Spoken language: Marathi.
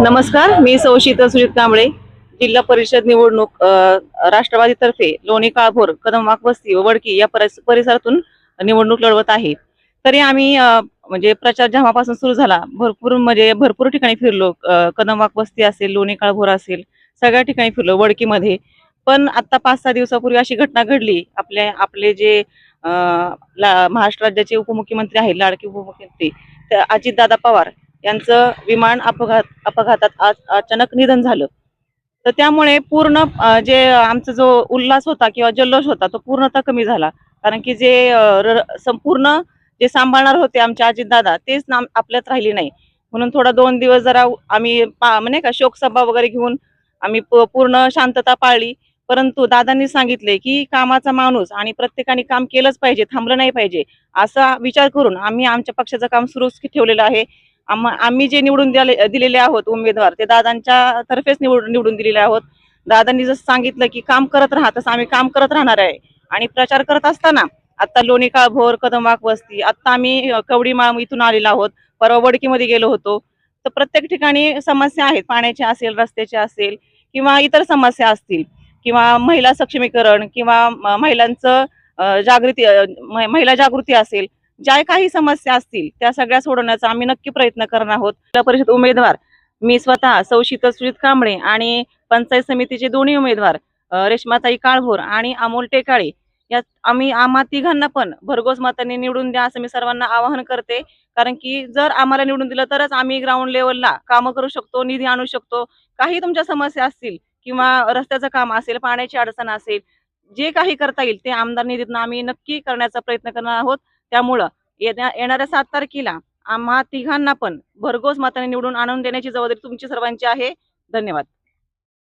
नमस्कार, मी सौ शीतल सुजित कांबळे. जिल्हा परिषद निवडणूक राष्ट्रवादीतर्फे लोणी काळभोर कदमवाक वस्ती व वडकी या परिसरातून निवडणूक लढवत आहे. तरी आम्ही म्हणजे प्रचार जेव्हापासून सुरू झाला भरपूर ठिकाणी फिरलो. कदमवाक वस्ती असेल, लोणी काळभोर असेल, सगळ्या ठिकाणी फिरलो वडकीमध्ये. पण आता 5-6 दिवसापूर्वी अशी घटना घडली. आपले जे महाराष्ट्र राज्याचे उपमुख्यमंत्री आहेत, लाडके उपमुख्यमंत्री अजितदादा पवार यांचं विमान अपघातात आज अचानक निधन झालं. तर त्यामुळे पूर्ण जे आमचा जो उल्हास होता किंवा जल्लोष होता तो पूर्णतः कमी झाला. कारण की जे संपूर्ण जे सांभाळणार होते आमचे अजितदादा तेच आपल्यात राहिली नाही. म्हणून थोडा 2 दिवस जरा आम्ही म्हणजे का शोकसभा वगैरे घेऊन आम्ही पूर्ण शांतता पाळली. परंतु दादांनी सांगितले की कामाचा माणूस आणि प्रत्येकाने काम केलंच पाहिजे, थांबलं नाही पाहिजे, असा विचार करून आम्ही आमच्या पक्षाचं काम सुरूच ठेवलेलं आहे. आम्ही जे निवडून दिलेले आहोत उमेदवार ते दादांच्या तर्फेच निवडून दिलेले आहोत. दादांनी जसं सांगितलं की काम करत राहा, तसं आम्ही काम करत राहणार आहे. आणि प्रचार करत असताना आता लोणी काळभोर, कदमवाक वस्ती, आता आम्ही कवडीमाळ इथून आलेलो आहोत. परवा वडकीमध्ये गेलो होतो. तर प्रत्येक ठिकाणी समस्या आहेत, पाण्याच्या असेल, रस्त्याच्या असेल किंवा इतर समस्या असतील किंवा महिला सक्षमीकरण किंवा महिलांचं महिला जागृती असेल, ज्या काही समस्या असतील त्या सगळ्या सोडवण्याचा आम्ही नक्की प्रयत्न करणार आहोत. जिल्हा परिषद उमेदवार मी स्वतः सौ शीतल सुजित कांबळे आणि पंचायत समितीचे दोन्ही उमेदवार रेश्माताई काळभोर आणि अमोल टेकाळे या आम्हा तिघांना पण भरघोस मतांनी निवडून द्या असं मी सर्वांना आवाहन करते. कारण की जर आम्हाला निवडून दिलं तरच आम्ही ग्राउंड लेवलला कामं करू शकतो, निधी आणू शकतो. काही तुमच्या समस्या असतील किंवा रस्त्याचं काम असेल, पाण्याची अडचण असेल, जे काही करता येईल ते आमदार निधीतून आम्ही नक्की करण्याचा प्रयत्न करणार आहोत. त्यामुळं येणाऱ्या 7 तारखेला आम्हा तिघांना पण भरघोस मताने निवडून आणून देण्याची जबाबदारी तुमची सर्वांची आहे. धन्यवाद.